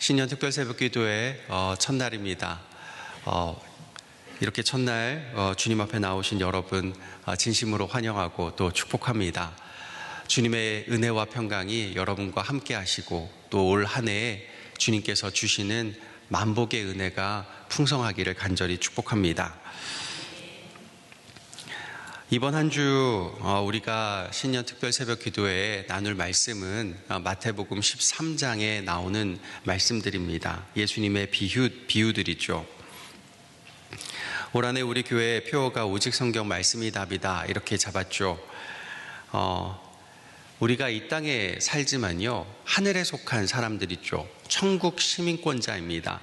신년 특별 새벽 기도의 첫날입니다. 이렇게 첫날 주님 앞에 나오신 여러분 진심으로 환영하고 또 축복합니다. 주님의 은혜와 평강이 여러분과 함께 하시고 또 올 한 해에 주님께서 주시는 만복의 은혜가 풍성하기를 간절히 축복합니다. 이번 한 주 우리가 신년 특별 새벽 기도에 나눌 말씀은 마태복음 13장에 나오는 말씀들입니다. 예수님의 비유들이죠. 올 한 해 우리 교회의 표어가 오직 성경 말씀이 답이다 이렇게 잡았죠. 우리가 이 땅에 살지만요, 하늘에 속한 사람들이죠. 천국 시민권자입니다.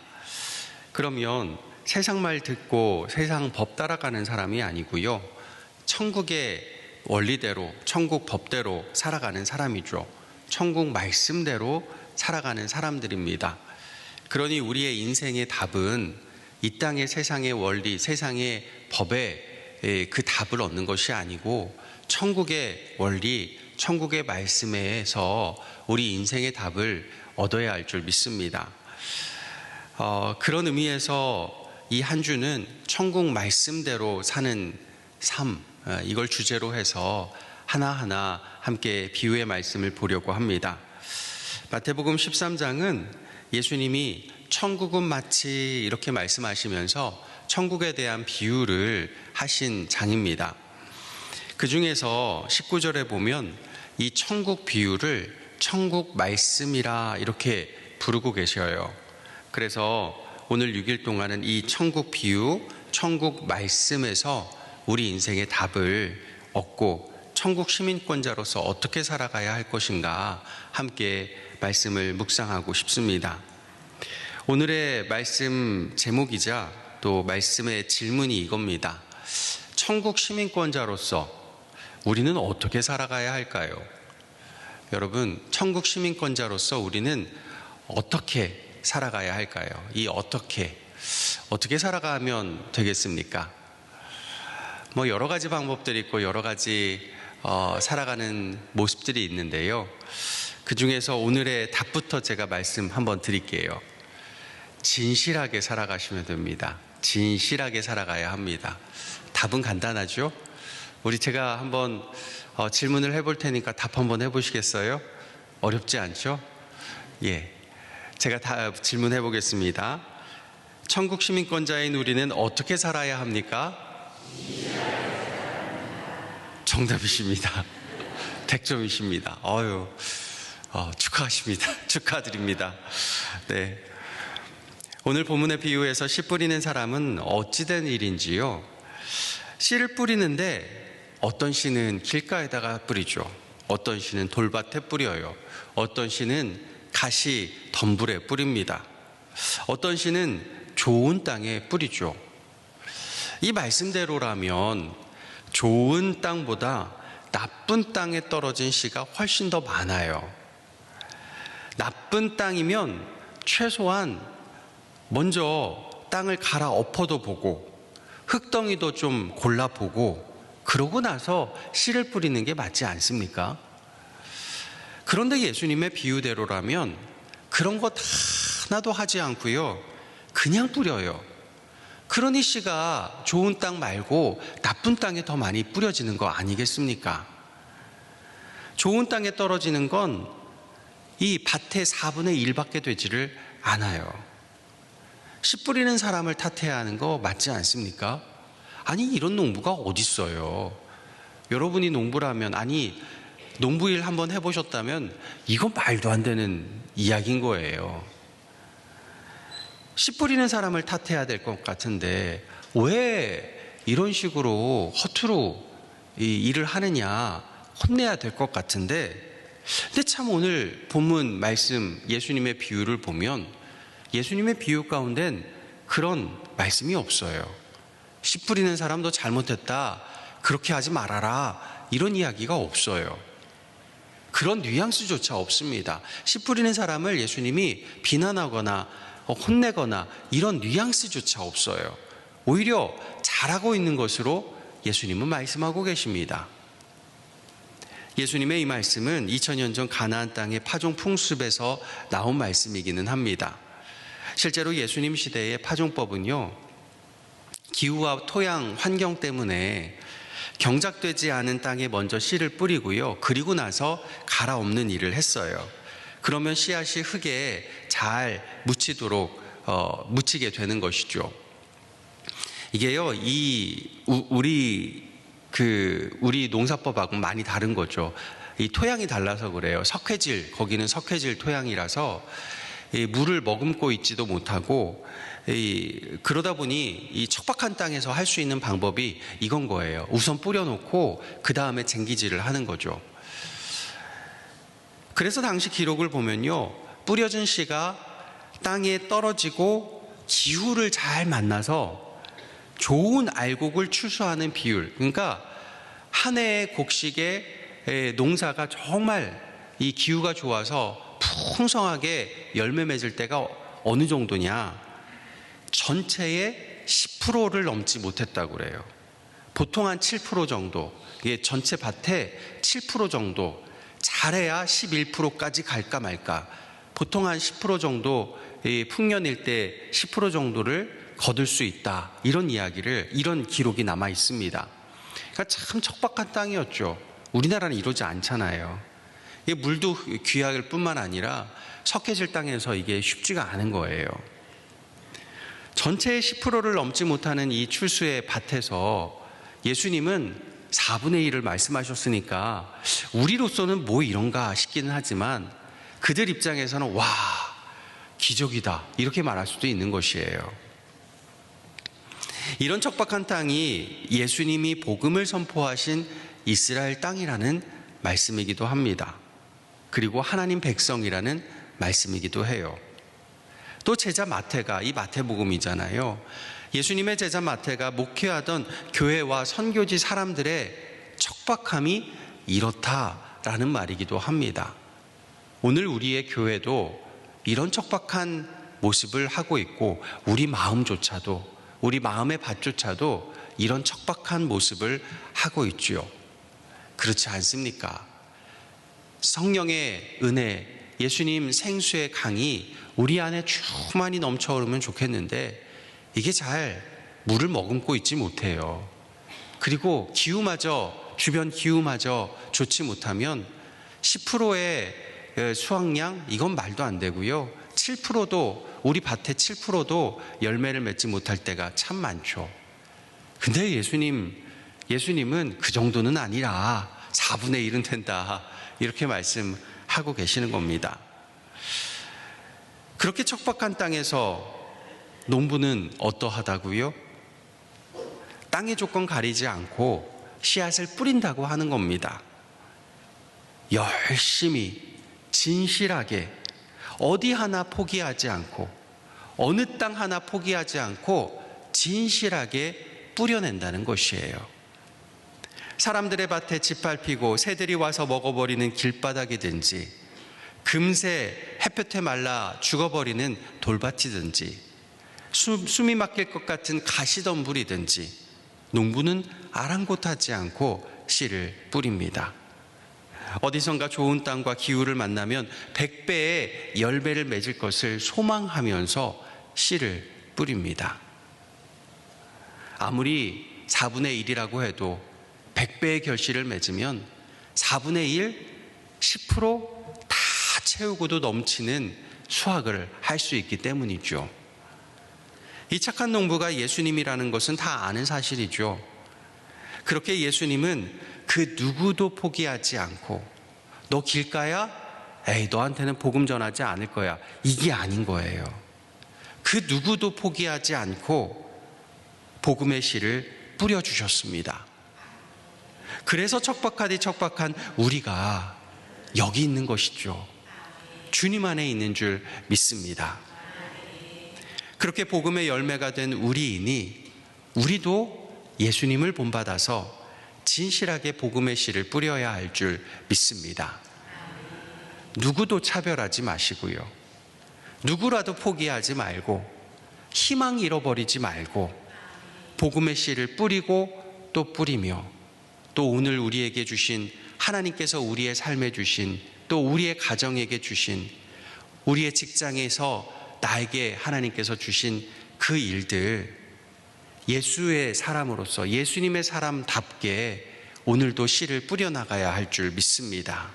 그러면 세상 말 듣고 세상 법 따라가는 사람이 아니고요, 천국의 원리대로, 천국 법대로 살아가는 사람이죠. 천국 말씀대로 살아가는 사람들입니다. 그러니 우리의 인생의 답은 이 땅의 세상의 원리, 세상의 법에 그 답을 얻는 것이 아니고 천국의 원리, 천국의 말씀에서 우리 인생의 답을 얻어야 할 줄 믿습니다. 그런 의미에서 이 한 주는 천국 말씀대로 사는 삶, 이걸 주제로 해서 하나하나 함께 비유의 말씀을 보려고 합니다. 마태복음 13장은 예수님이 천국은 마치 이렇게 말씀하시면서 천국에 대한 비유를 하신 장입니다. 그 중에서 19절에 보면 이 천국 비유를 천국 말씀이라 이렇게 부르고 계셔요. 그래서 오늘 6일 동안은 이 천국 비유, 천국 말씀에서 우리 인생의 답을 얻고 천국 시민권자로서 어떻게 살아가야 할 것인가 함께 말씀을 묵상하고 싶습니다. 오늘의 말씀 제목이자 또 말씀의 질문이 이겁니다. 천국 시민권자로서 우리는 어떻게 살아가야 할까요? 여러분, 천국 시민권자로서 우리는 어떻게 살아가야 할까요? 이 어떻게 살아가면 되겠습니까? 여러 가지 방법들이 있고 여러 가지 살아가는 모습들이 있는데요. 그 중에서 오늘의 답부터 제가 말씀 한번 드릴게요. 진실하게 살아가시면 됩니다. 진실하게 살아가야 합니다. 답은 간단하죠? 제가 한번 질문을 해볼 테니까 답 한번 해보시겠어요? 어렵지 않죠? 예, 제가 질문해 보겠습니다. 천국 시민권자인 우리는 어떻게 살아야 합니까? 정답이십니다. 100점이십니다. 축하하십니다. 축하드립니다. 네. 오늘 본문의 비유에서 씨 뿌리는 사람은 어찌된 일인지요? 씨를 뿌리는데 어떤 씨는 길가에다가 뿌리죠. 어떤 씨는 돌밭에 뿌려요. 어떤 씨는 가시 덤불에 뿌립니다. 어떤 씨는 좋은 땅에 뿌리죠. 이 말씀대로라면 좋은 땅보다 나쁜 땅에 떨어진 씨가 훨씬 더 많아요. 나쁜 땅이면 최소한 먼저 땅을 갈아 엎어도 보고 흙덩이도 좀 골라보고 그러고 나서 씨를 뿌리는 게 맞지 않습니까? 그런데 예수님의 비유대로라면 그런 것 하나도 하지 않고요, 그냥 뿌려요. 그러니 씨가 좋은 땅 말고 나쁜 땅에 더 많이 뿌려지는 거 아니겠습니까? 좋은 땅에 떨어지는 건 이 밭의 4분의 1밖에 되지를 않아요. 씨 뿌리는 사람을 탓해야 하는 거 맞지 않습니까? 아니, 이런 농부가 어딨어요. 여러분이 농부라면, 농부일 한번 해보셨다면 이건 말도 안 되는 이야기인 거예요. 씨 뿌리는 사람을 탓해야 될 것 같은데 왜 이런 식으로 허투루 이 일을 하느냐 혼내야 될 것 같은데, 근데 참 오늘 본문 말씀 예수님의 비유를 보면 예수님의 비유 가운데는 그런 말씀이 없어요. 씨 뿌리는 사람도 잘못했다, 그렇게 하지 말아라, 이런 이야기가 없어요. 그런 뉘앙스조차 없습니다. 씨 뿌리는 사람을 예수님이 비난하거나 혼내거나 이런 뉘앙스조차 없어요. 오히려 잘하고 있는 것으로 예수님은 말씀하고 계십니다. 예수님의 이 말씀은 2000년 전 가나안 땅의 파종 풍습에서 나온 말씀이기는 합니다. 실제로 예수님 시대의 파종법은요, 기후와 토양 환경 때문에 경작되지 않은 땅에 먼저 씨를 뿌리고요, 그리고 나서 갈아엎는 일을 했어요. 그러면 씨앗이 흙에 잘 묻히게 되는 것이죠. 이게요, 우리 농사법하고 많이 다른 거죠. 이 토양이 달라서 그래요. 거기는 석회질 토양이라서 물을 머금고 있지도 못하고, 그러다 보니 이 척박한 땅에서 할 수 있는 방법이 이건 거예요. 우선 뿌려놓고 그 다음에 쟁기질을 하는 거죠. 그래서 당시 기록을 보면요, 뿌려진 씨가 땅에 떨어지고 기후를 잘 만나서 좋은 알곡을 추수하는 비율, 그러니까 한 해의 곡식의 농사가 정말 이 기후가 좋아서 풍성하게 열매 맺을 때가 어느 정도냐, 전체의 10%를 넘지 못했다고 그래요. 보통 한 7% 정도, 이게 전체 밭의 7% 정도, 잘해야 11%까지 갈까 말까, 보통 한 10% 정도, 풍년일 때 10% 정도를 거둘 수 있다, 이런 기록이 남아 있습니다. 그러니까 참 척박한 땅이었죠. 우리나라는 이러지 않잖아요. 이게 물도 귀할 뿐만 아니라 석회질 땅에서 이게 쉽지가 않은 거예요. 전체의 10%를 넘지 못하는 이 출수의 밭에서 예수님은 4분의 1을 말씀하셨으니까 우리로서는 뭐 이런가 싶기는 하지만 그들 입장에서는 와, 기적이다, 이렇게 말할 수도 있는 것이에요. 이런 척박한 땅이 예수님이 복음을 선포하신 이스라엘 땅이라는 말씀이기도 합니다. 그리고 하나님 백성이라는 말씀이기도 해요. 또 제자 마태가, 이 마태복음이잖아요. 예수님의 제자 마태가 목회하던 교회와 선교지 사람들의 척박함이 이렇다라는 말이기도 합니다. 오늘 우리의 교회도 이런 척박한 모습을 하고 있고, 우리 마음의 밭조차도 이런 척박한 모습을 하고 있지요. 그렇지 않습니까? 성령의 은혜, 예수님 생수의 강이 우리 안에 충만히 넘쳐 흐르면 좋겠는데 이게 잘 물을 머금고 있지 못해요. 그리고 주변 기후마저 좋지 못하면 10%의 수확량, 이건 말도 안 되고요, 7%도, 우리 밭의 7%도 열매를 맺지 못할 때가 참 많죠. 근데 예수님은 그 정도는 아니라 4분의 1은 된다, 이렇게 말씀하고 계시는 겁니다. 그렇게 척박한 땅에서 농부는 어떠하다고요? 땅의 조건 가리지 않고 씨앗을 뿌린다고 하는 겁니다. 열심히, 진실하게, 어디 하나 포기하지 않고, 어느 땅 하나 포기하지 않고 진실하게 뿌려낸다는 것이에요. 사람들의 밭에 짓밟히고 새들이 와서 먹어버리는 길바닥이든지, 금세 햇볕에 말라 죽어버리는 돌밭이든지, 숨이 막힐 것 같은 가시덤불이든지, 농부는 아랑곳하지 않고 씨를 뿌립니다. 어디선가 좋은 땅과 기후를 만나면 100배의 열매를 맺을 것을 소망하면서 씨를 뿌립니다. 아무리 4분의 1이라고 해도 100배의 결실을 맺으면 4분의 1, 10% 다 채우고도 넘치는 수확을 할 수 있기 때문이죠. 이 착한 농부가 예수님이라는 것은 다 아는 사실이죠. 그렇게 예수님은 그 누구도 포기하지 않고, 너 길가야? 에이, 너한테는 복음 전하지 않을 거야, 이게 아닌 거예요. 그 누구도 포기하지 않고 복음의 씨를 뿌려주셨습니다. 그래서 척박하디 척박한 우리가 여기 있는 것이죠. 주님 안에 있는 줄 믿습니다. 그렇게 복음의 열매가 된 우리도 예수님을 본받아서 진실하게 복음의 씨를 뿌려야 할 줄 믿습니다. 누구도 차별하지 마시고요, 누구라도 포기하지 말고, 희망 잃어버리지 말고, 복음의 씨를 뿌리고 또 뿌리며, 또 오늘 우리에게 주신, 하나님께서 우리의 삶에 주신, 또 우리의 가정에게 주신, 우리의 직장에서 나에게 하나님께서 주신 그 일들, 예수의 사람으로서 예수님의 사람답게 오늘도 씨를 뿌려나가야 할 줄 믿습니다.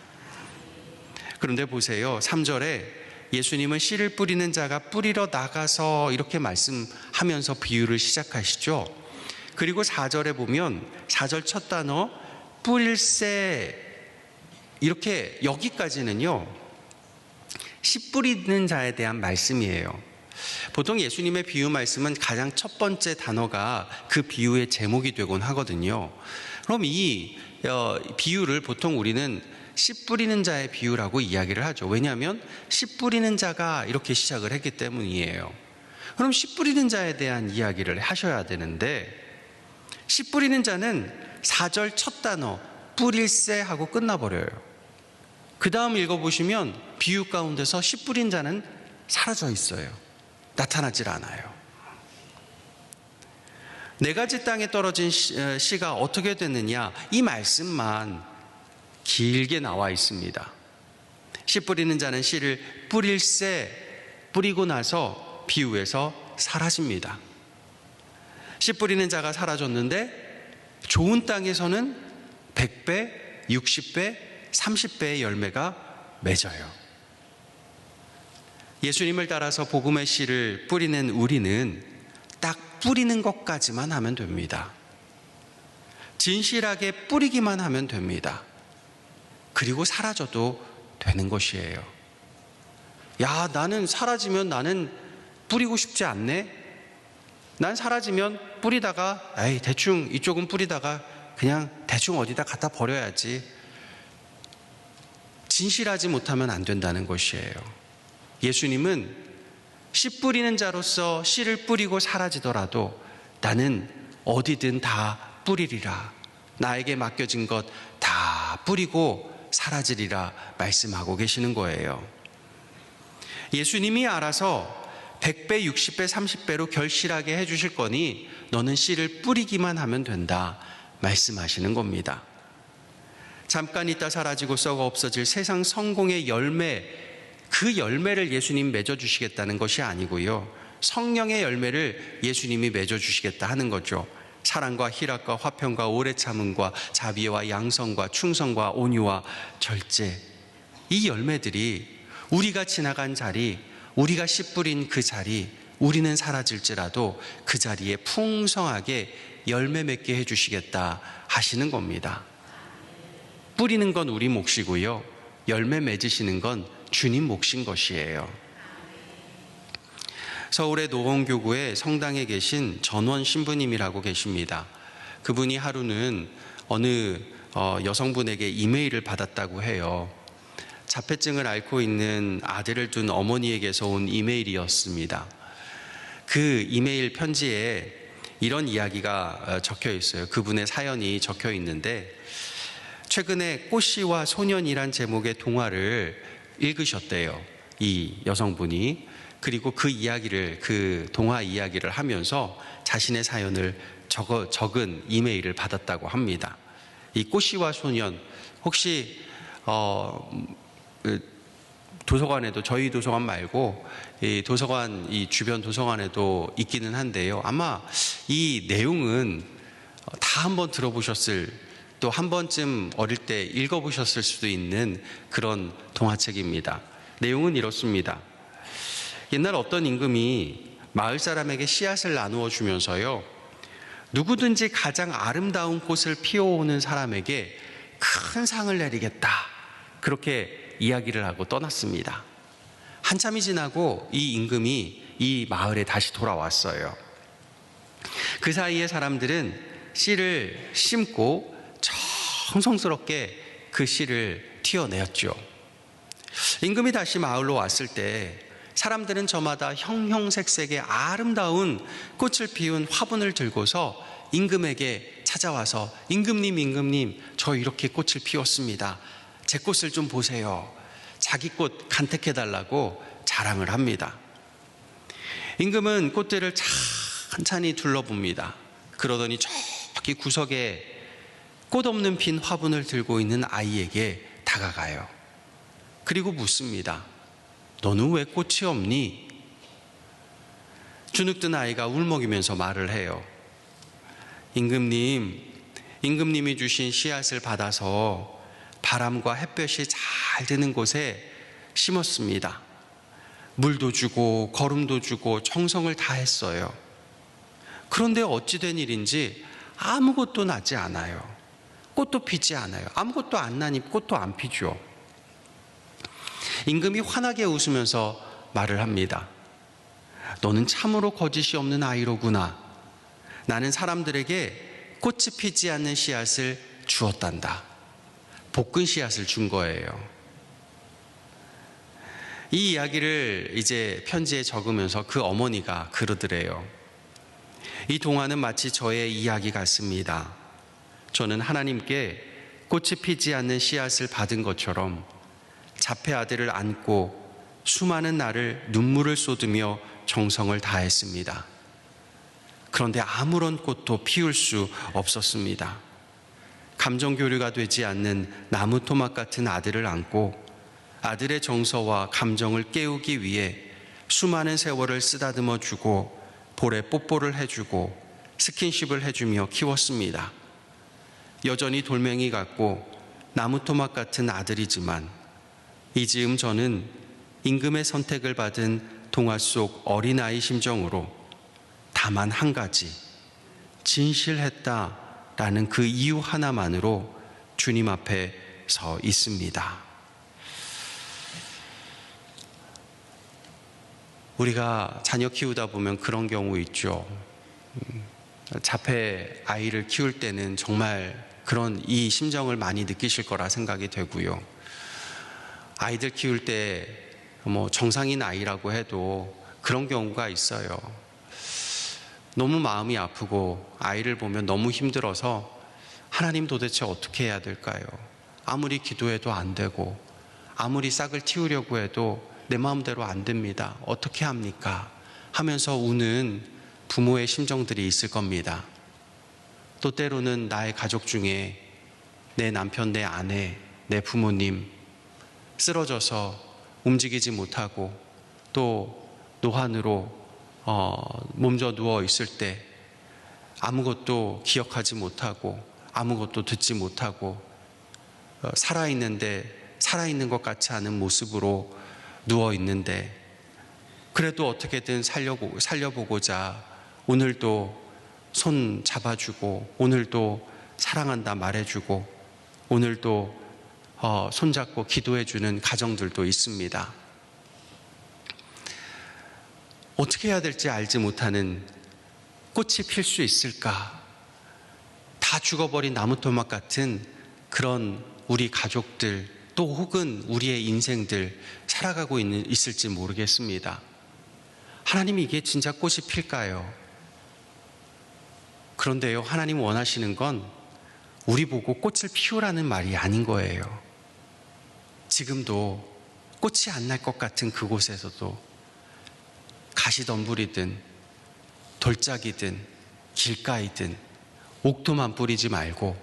그런데 보세요. 3절에 예수님은 씨를 뿌리는 자가 뿌리러 나가서 이렇게 말씀하면서 비유를 시작하시죠. 그리고 4절에 보면 4절 첫 단어 뿌릴새, 이렇게 여기까지는요 씨 뿌리는 자에 대한 말씀이에요. 보통 예수님의 비유 말씀은 가장 첫 번째 단어가 그 비유의 제목이 되곤 하거든요. 그럼 이 비유를 보통 우리는 씨 뿌리는 자의 비유라고 이야기를 하죠. 왜냐하면 씨 뿌리는 자가 이렇게 시작을 했기 때문이에요. 그럼 씨 뿌리는 자에 대한 이야기를 하셔야 되는데, 씨 뿌리는 자는 4절 첫 단어 뿌릴새 하고 끝나버려요. 그 다음 읽어보시면 비유 가운데서 씨 뿌린 자는 사라져 있어요. 나타나질 않아요. 네 가지 땅에 떨어진 씨가 어떻게 됐느냐, 이 말씀만 길게 나와 있습니다. 씨 뿌리는 자는 씨를 뿌릴새, 뿌리고 나서 비유에서 사라집니다. 씨 뿌리는 자가 사라졌는데 좋은 땅에서는 100배, 60배, 30배의 열매가 맺어요. 예수님을 따라서 복음의 씨를 뿌리는 우리는 딱 뿌리는 것까지만 하면 됩니다. 진실하게 뿌리기만 하면 됩니다. 그리고 사라져도 되는 것이에요. 야, 나는 사라지면 나는 뿌리고 싶지 않네. 난 사라지면 뿌리다가 대충 이쪽은 뿌리다가 그냥 대충 어디다 갖다 버려야지. 진실하지 못하면 안 된다는 것이에요. 예수님은 씨 뿌리는 자로서 씨를 뿌리고 사라지더라도 나는 어디든 다 뿌리리라. 나에게 맡겨진 것 다 뿌리고 사라지리라 말씀하고 계시는 거예요. 예수님이 알아서 100배, 60배, 30배로 결실하게 해주실 거니 너는 씨를 뿌리기만 하면 된다 말씀하시는 겁니다. 잠깐 있다 사라지고 썩어 없어질 세상 성공의 열매, 그 열매를 예수님 맺어주시겠다는 것이 아니고요, 성령의 열매를 예수님이 맺어주시겠다 하는 거죠. 사랑과 희락과 화평과 오래 참음과 자비와 양성과 충성과 온유와 절제, 이 열매들이 우리가 지나간 자리, 우리가 씨 뿌린 그 자리, 우리는 사라질지라도 그 자리에 풍성하게 열매 맺게 해주시겠다 하시는 겁니다. 뿌리는 건 우리 몫이고요, 열매 맺으시는 건 주님 몫인 것이에요. 서울의 노원교구의 성당에 계신 전원 신부님이라고 계십니다. 그분이 하루는 어느 여성분에게 이메일을 받았다고 해요. 자폐증을 앓고 있는 아들을 둔 어머니에게서 온 이메일이었습니다. 그 이메일 편지에 이런 이야기가 적혀 있어요. 그분의 사연이 적혀 있는데, 최근에 꽃씨와 소년이란 제목의 동화를 읽으셨대요, 이 여성분이. 그리고 그 이야기를, 그 동화 이야기를 하면서 자신의 사연을 적은 이메일을 받았다고 합니다. 이 꽃씨와 소년, 혹시 도서관에도, 저희 도서관 말고 이 도서관, 이 주변 도서관에도 있기는 한데요, 아마 이 내용은 다 한번 들어보셨을, 또 한 번쯤 어릴 때 읽어보셨을 수도 있는 그런 동화책입니다. 내용은 이렇습니다. 옛날 어떤 임금이 마을 사람에게 씨앗을 나누어 주면서요, 누구든지 가장 아름다운 꽃을 피워오는 사람에게 큰 상을 내리겠다, 그렇게 이야기를 하고 떠났습니다. 한참이 지나고 이 임금이 이 마을에 다시 돌아왔어요. 그 사이에 사람들은 씨를 심고 정성스럽게 그 씨를 튀어내었죠. 임금이 다시 마을로 왔을 때 사람들은 저마다 형형색색의 아름다운 꽃을 피운 화분을 들고서 임금에게 찾아와서, 임금님, 저 이렇게 꽃을 피웠습니다. 제 꽃을 좀 보세요. 자기 꽃 간택해달라고 자랑을 합니다. 임금은 꽃들을 찬찬히 둘러봅니다. 그러더니 저기 구석에 꽃 없는 빈 화분을 들고 있는 아이에게 다가가요. 그리고 묻습니다. 너는 왜 꽃이 없니? 주눅든 아이가 울먹이면서 말을 해요. 임금님이 주신 씨앗을 받아서 바람과 햇볕이 잘 드는 곳에 심었습니다. 물도 주고 거름도 주고 정성을 다했어요. 그런데 어찌 된 일인지 아무것도 나지 않아요. 꽃도 피지 않아요. 아무것도 안 나니 꽃도 안 피죠. 임금이 환하게 웃으면서 말을 합니다. 너는 참으로 거짓이 없는 아이로구나. 나는 사람들에게 꽃이 피지 않는 씨앗을 주었단다. 볶은 씨앗을 준 거예요. 이 이야기를 이제 편지에 적으면서 그 어머니가 그러더래요. 이 동화는 마치 저의 이야기 같습니다. 저는 하나님께 꽃이 피지 않는 씨앗을 받은 것처럼 자폐 아들을 안고 수많은 날을 눈물을 쏟으며 정성을 다했습니다. 그런데 아무런 꽃도 피울 수 없었습니다. 감정 교류가 되지 않는 나무 토막 같은 아들을 안고 아들의 정서와 감정을 깨우기 위해 수많은 세월을 쓰다듬어 주고 볼에 뽀뽀를 해주고 스킨십을 해주며 키웠습니다. 여전히 돌멩이 같고 나무 토막 같은 아들이지만 이 즈음 저는 임금의 선택을 받은 동화 속 어린아이 심정으로 다만 한 가지, 진실했다라는 그 이유 하나만으로 주님 앞에 서 있습니다. 우리가 자녀 키우다 보면 그런 경우 있죠. 자폐 아이를 키울 때는 정말 그런 이 심정을 많이 느끼실 거라 생각이 되고요. 아이들 키울 때 정상인 아이라고 해도 그런 경우가 있어요. 너무 마음이 아프고 아이를 보면 너무 힘들어서 하나님 도대체 어떻게 해야 될까요? 아무리 기도해도 안 되고 아무리 싹을 틔우려고 해도 내 마음대로 안 됩니다. 어떻게 합니까? 하면서 우는 부모의 심정들이 있을 겁니다. 또 때로는 나의 가족 중에 내 남편, 내 아내, 내 부모님 쓰러져서 움직이지 못하고 또 노환으로 몸져 누워 있을 때 아무것도 기억하지 못하고 아무것도 듣지 못하고 살아있는데 살아있는 것 같지 않은 모습으로 누워 있는데 그래도 어떻게든 살려보고자 오늘도 손 잡아주고 오늘도 사랑한다 말해주고 오늘도 손잡고 기도해주는 가정들도 있습니다. 어떻게 해야 될지 알지 못하는 꽃이 필 수 있을까? 다 죽어버린 나무토막 같은 그런 우리 가족들 또 혹은 우리의 인생들 살아가고 있을지 모르겠습니다. 하나님이 이게 진짜 꽃이 필까요? 그런데요, 하나님 원하시는 건 우리 보고 꽃을 피우라는 말이 아닌 거예요. 지금도 꽃이 안 날 것 같은 그곳에서도 가시덤불이든 돌짝이든 길가이든 옥토만 뿌리지 말고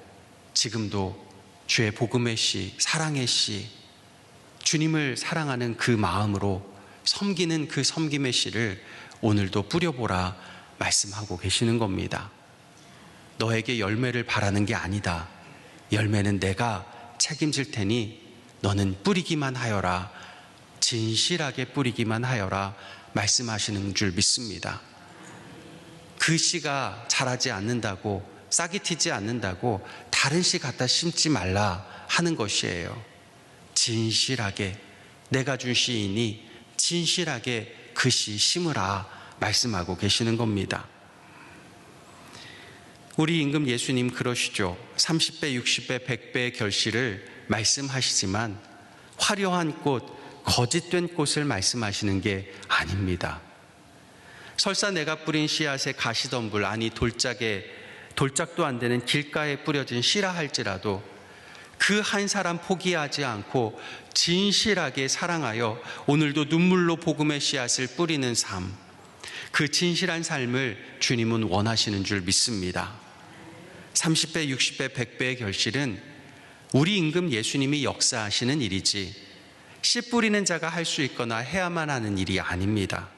지금도 주의 복음의 씨, 사랑의 씨, 주님을 사랑하는 그 마음으로 섬기는 그 섬김의 씨를 오늘도 뿌려보라 말씀하고 계시는 겁니다. 너에게 열매를 바라는 게 아니다. 열매는 내가 책임질 테니 너는 뿌리기만 하여라. 진실하게 뿌리기만 하여라 말씀하시는 줄 믿습니다. 그 씨가 자라지 않는다고 싹이 트지 않는다고 다른 씨 갖다 심지 말라 하는 것이에요. 진실하게 내가 준 씨이니 진실하게 그 씨 심으라 말씀하고 계시는 겁니다. 우리 임금 예수님 그러시죠. 30배, 60배, 100배의 결실을 말씀하시지만 화려한 꽃, 거짓된 꽃을 말씀하시는 게 아닙니다. 설사 내가 뿌린 씨앗에 가시덤불, 아니 돌짝도 안 되는 길가에 뿌려진 씨라 할지라도 그 한 사람 포기하지 않고 진실하게 사랑하여 오늘도 눈물로 복음의 씨앗을 뿌리는 삶, 그 진실한 삶을 주님은 원하시는 줄 믿습니다. 30배, 60배, 100배의 결실은 우리 임금 예수님이 역사하시는 일이지 씨 뿌리는 자가 할 수 있거나 해야만 하는 일이 아닙니다.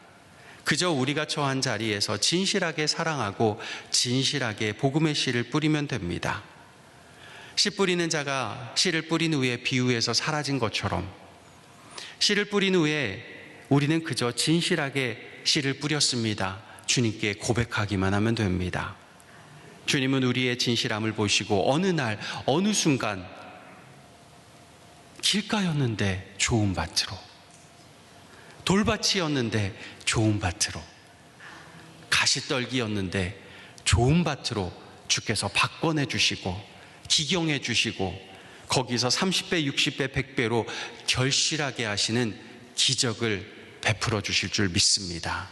그저 우리가 처한 자리에서 진실하게 사랑하고 진실하게 복음의 씨를 뿌리면 됩니다. 씨 뿌리는 자가 씨를 뿌린 후에 비유에서 사라진 것처럼 씨를 뿌린 후에 우리는 그저 진실하게 씨를 뿌렸습니다. 주님께 고백하기만 하면 됩니다. 주님은 우리의 진실함을 보시고 어느 날 어느 순간 길가였는데 좋은 밭으로, 돌밭이었는데 좋은 밭으로, 가시떨기였는데 좋은 밭으로 주께서 바꿔내 주시고 기경해 주시고 거기서 30배, 60배, 100배로 결실하게 하시는 기적을 베풀어 주실 줄 믿습니다.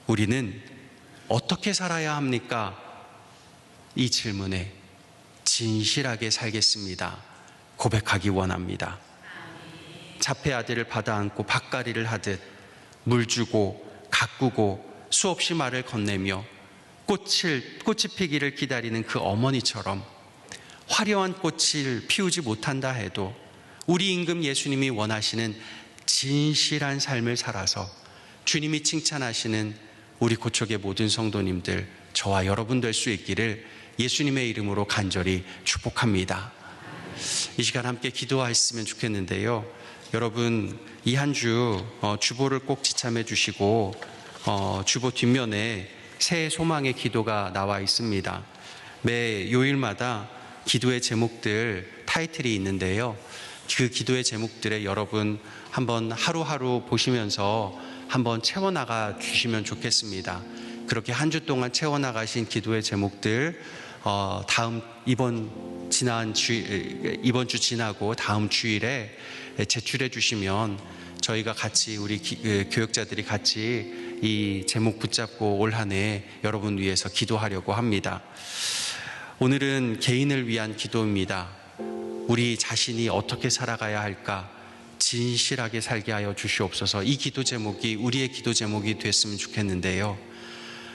우리는 어떻게 살아야 합니까? 이 질문에 진실하게 살겠습니다. 고백하기 원합니다. 자폐 아들을 받아 안고 밭갈이를 하듯 물 주고 가꾸고 수없이 말을 건네며 꽃이 피기를 기다리는 그 어머니처럼 화려한 꽃을 피우지 못한다 해도 우리 임금 예수님이 원하시는 진실한 삶을 살아서 주님이 칭찬하시는 우리 고척의 모든 성도님들, 저와 여러분 될 수 있기를 예수님의 이름으로 간절히 축복합니다. 이 시간 함께 기도하셨으면 좋겠는데요. 여러분, 이 한 주 주보를 꼭 지참해 주시고 주보 뒷면에 새해 소망의 기도가 나와 있습니다. 매 요일마다 기도의 제목들 타이틀이 있는데요. 그 기도의 제목들에 여러분 한번 하루하루 보시면서 한번 채워나가 주시면 좋겠습니다. 그렇게 한 주 동안 채워나가신 기도의 제목들 이번 주 지나고 다음 주일에 제출해 주시면 저희가 같이 우리 교역자들이 같이 이 제목 붙잡고 올 한 해 여러분 위해서 기도하려고 합니다. 오늘은 개인을 위한 기도입니다. 우리 자신이 어떻게 살아가야 할까 진실하게 살게 하여 주시옵소서. 이 기도 제목이 우리의 기도 제목이 됐으면 좋겠는데요.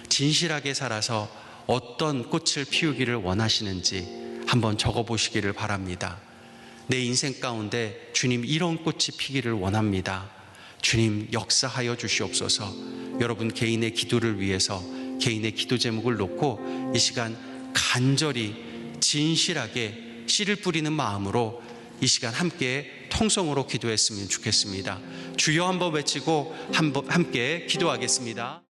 진실하게 살아서 어떤 꽃을 피우기를 원하시는지 한번 적어보시기를 바랍니다. 내 인생 가운데 주님 이런 꽃이 피기를 원합니다. 주님 역사하여 주시옵소서. 여러분 개인의 기도를 위해서 개인의 기도 제목을 놓고 이 시간 간절히 진실하게 씨를 뿌리는 마음으로 이 시간 함께 통성으로 기도했으면 좋겠습니다. 주여 한번 외치고 함께 기도하겠습니다.